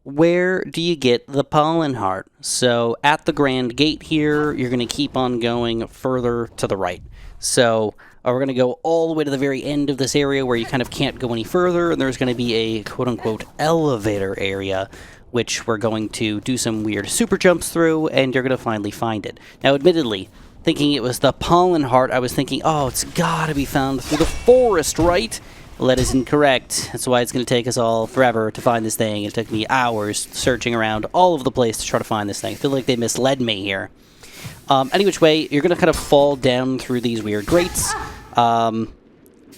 where do you get the pollen heart? So at the grand gate here, you're going to keep on going further to the right. So we're going to go all the way to the very end of this area where you kind of can't go any further, and there's going to be a quote-unquote elevator area, which we're going to do some weird super jumps through, and you're going to finally find it. Now, admittedly, thinking it was the pollen heart, I was thinking, oh, it's got to be found through the forest, right? Well, that is incorrect. That's why it's going to take us all forever to find this thing. It took me hours searching around all over the place to try to find this thing. I feel like they misled me here. Any which way, you're going to kind of fall down through these weird grates. And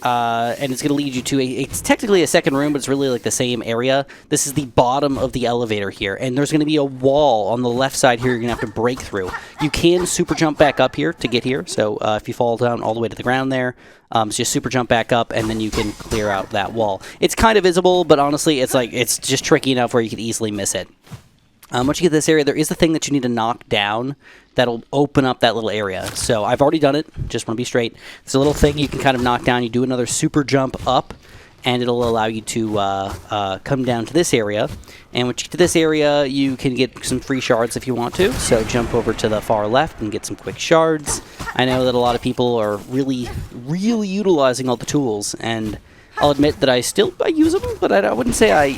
it's going to lead you to it's technically a second room, but it's really like the same area. This is the bottom of the elevator here, and there's going to be a wall on the left side here you're going to have to break through. You can super jump back up here to get here, so if you fall down all the way to the ground there, just super jump back up, and then you can clear out that wall. It's kind of visible, but honestly, it's just tricky enough where you could easily miss it. Once you get to this area, there is a thing that you need to knock down that'll open up that little area. So I've already done it. Just want to be straight. It's a little thing you can kind of knock down. You do another super jump up, and it'll allow you to come down to this area. And once you get to this area, you can get some free shards if you want to. So jump over to the far left and get some quick shards. I know that a lot of people are really, really utilizing all the tools, and I'll admit that I use them, but I wouldn't say I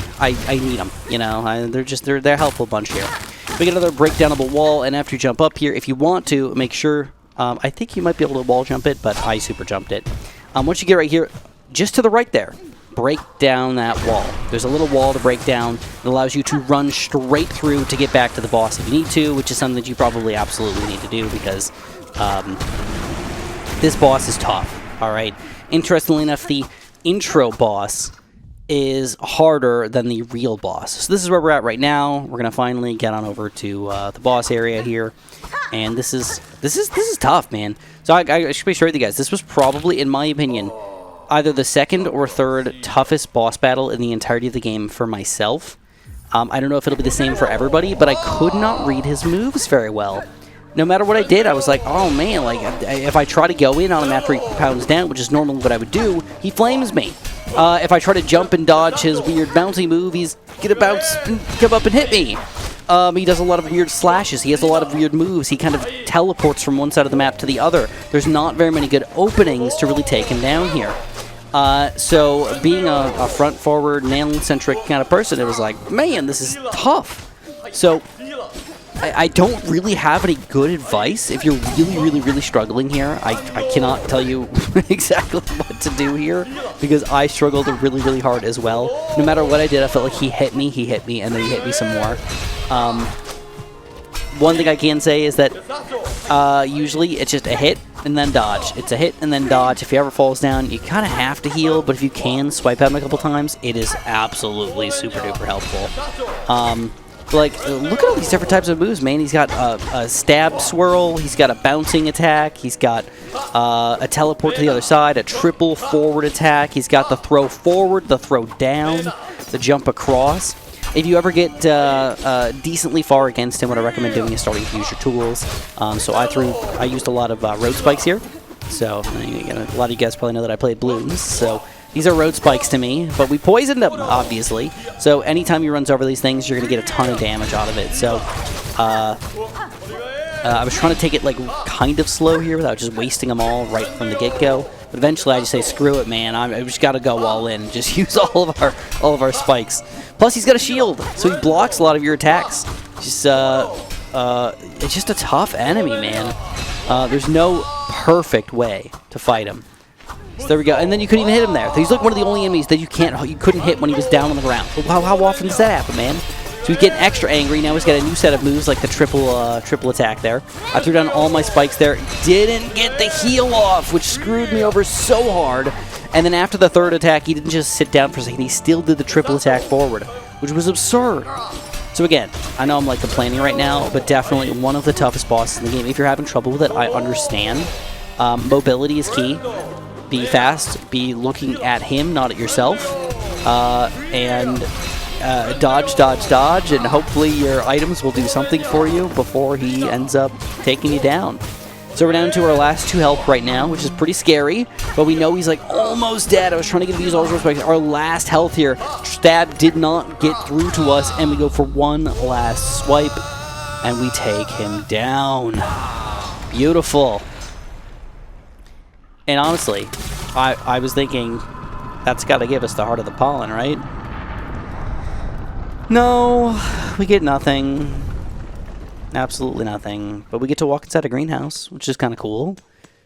need them. You know, they're a helpful bunch here. We get another breakdown of a wall, and after you jump up here, if you want to, make sure. I think you might be able to wall jump it, but I super jumped it. Once you get right here, just to the right there, break down that wall. There's a little wall to break down. It allows you to run straight through to get back to the boss if you need to, which is something that you probably absolutely need to do because this boss is tough. All right. Interestingly enough, the intro boss is harder than the real boss. So this is where we're at right now. We're gonna finally get on over to the boss area here, and this is tough, man. So I should be sure with you guys. This was probably, in my opinion, either the second or third toughest boss battle in the entirety of the game for myself. I don't know if it'll be the same for everybody, but I could not read his moves very well. No matter what I did, I was like, oh man, like if I try to go in on him after he pounds down, which is normally what I would do, he flames me. If I try to jump and dodge his weird bouncy move, he's gonna bounce and come up and hit me. He does a lot of weird slashes. He has a lot of weird moves. He kind of teleports from one side of the map to the other. There's not very many good openings to really take him down here. So being a front-forward, nail-centric kind of person, it was like, man, this is tough. So I don't really have any good advice. If you're really, really, really struggling here, I cannot tell you exactly what to do here because I struggled really, really hard as well. No matter what I did, I felt like he hit me, and then he hit me some more. One thing I can say is that usually it's just a hit and then dodge. It's a hit and then dodge. If he ever falls down, you kind of have to heal, but if you can swipe at him a couple times, it is absolutely super duper helpful. Like, look at all these different types of moves, man. He's got a stab swirl, he's got a bouncing attack, he's got a teleport to the other side, a triple forward attack, he's got the throw forward, the throw down, the jump across. If you ever get decently far against him, what I recommend doing is starting to use your tools. So I used a lot of road spikes here. So a lot of you guys probably know that I played Blooms. So these are road spikes to me, but we poisoned them, obviously. So anytime he runs over these things, you're going to get a ton of damage out of it. So I was trying to take it like kind of slow here without just wasting them all right from the get-go. But eventually I just say, screw it, man. I just got to go all in. Just use all of our spikes. Plus he's got a shield, so he blocks a lot of your attacks. Just it's just a tough enemy, man. There's no perfect way to fight him. So there we go, and then you couldn't even hit him there. He's like one of the only enemies that you couldn't hit when he was down on the ground. How often does that happen, man? So he's getting extra angry. Now he's got a new set of moves like the triple attack there. I threw down all my spikes there. Didn't get the heal off, which screwed me over so hard. And then after the third attack, he didn't just sit down for a second. He still did the triple attack forward, which was absurd. So again, I know I'm like complaining right now, but definitely one of the toughest bosses in the game. If you're having trouble with it, I understand. Mobility is key. Be fast. Be looking at him, not at yourself. And dodge, dodge, dodge, and hopefully your items will do something for you before he ends up taking you down. So we're down to our last 2 health right now, which is pretty scary. But we know he's like almost dead. I was trying to get him to use all his spikes. Our last health here. Stab did not get through to us, and we go for one last swipe, and we take him down. Beautiful. And honestly, I was thinking that's got to give us the heart of the pollen, right? No, we get nothing. Absolutely nothing. But we get to walk inside a greenhouse, which is kind of cool.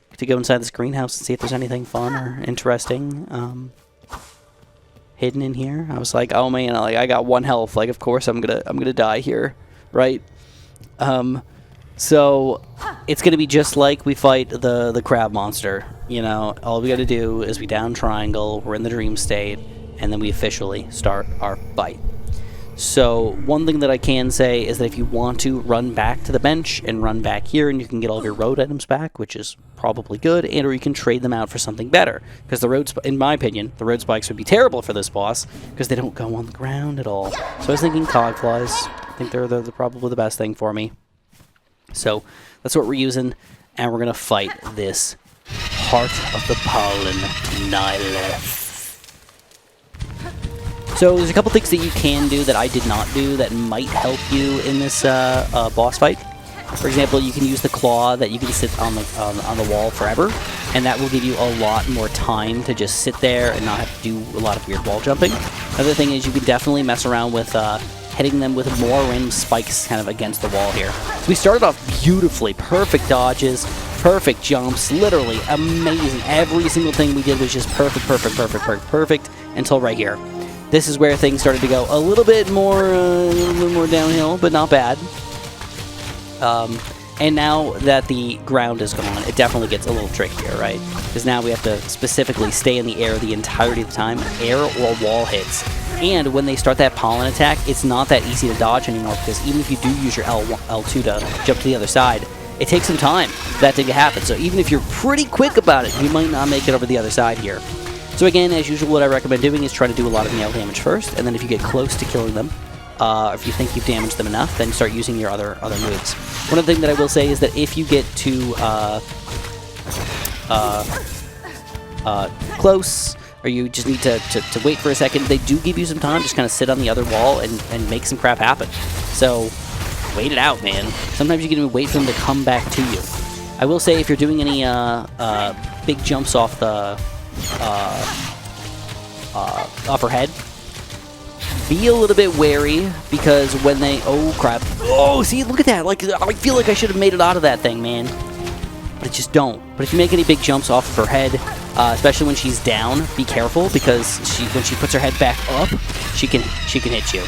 Get to go inside this greenhouse and see if there's anything fun or interesting hidden in here. I was like, oh man, like I got 1 health. Like, of course I'm gonna die here, right? So it's gonna be just like we fight the crab monster. You know, all we got to do is we down triangle. We're in the dream state, and then we officially start our fight. So one thing that I can say is that if you want to run back to the bench and run back here, and you can get all of your road items back, which is probably good, and or you can trade them out for something better. Because the road, in my opinion, the road spikes would be terrible for this boss because they don't go on the ground at all. So I was thinking cog flies. I think they're probably the best thing for me. So that's what we're using, and we're gonna fight this Heart of the Pollen Nyleth. So there's a couple things that you can do that I did not do that might help you in this boss fight. For example, you can use the claw that you can sit on the wall forever, and that will give you a lot more time to just sit there and not have to do a lot of weird wall jumping. Another thing is you can definitely mess around with hitting them with more random spikes kind of against the wall here. So we started off beautifully, perfect dodges, perfect jumps, literally amazing. Every single thing we did was just perfect until right here. This is where things started to go a little bit more downhill, but not bad. And now that the ground is gone, it definitely gets a little trickier, right? Because now we have to specifically stay in the air the entirety of the time, air or wall hits. And when they start that pollen attack, it's not that easy to dodge anymore, because even if you do use your L2 to jump to the other side, it takes some time for that to happen. So even if you're pretty quick about it, you might not make it over the other side here. So again, as usual, what I recommend doing is try to do a lot of nail damage first, and then if you get close to killing them, if you think you've damaged them enough, then start using your other moves. One other thing that I will say is that if you get too close, or you just need to wait for a second, they do give you some time. Just kind of sit on the other wall and make some crap happen. So wait it out, man. Sometimes you can wait for them to come back to you. I will say if you're doing any big jumps off the upper head, be a little bit wary, because when they... Oh, crap. Oh, see, look at that. Like, I feel like I should have made it out of that thing, man. But I just don't. But if you make any big jumps off of her head, especially when she's down, be careful, because when she puts her head back up, she can hit you.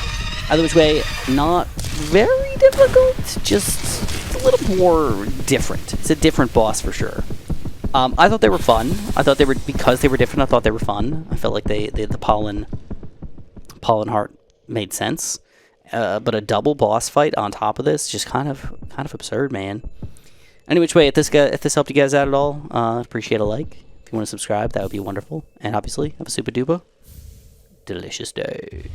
Either which way, not very difficult, just a little more different. It's a different boss for sure. I thought they were fun. I thought they were, because they were different, I thought they were fun. I felt like the pollen heart made sense. But a double boss fight on top of this, just kind of absurd, man. Any which way, if this helped you guys out at all, appreciate a like. If you want to subscribe, that would be wonderful. And obviously, have a super duper delicious day.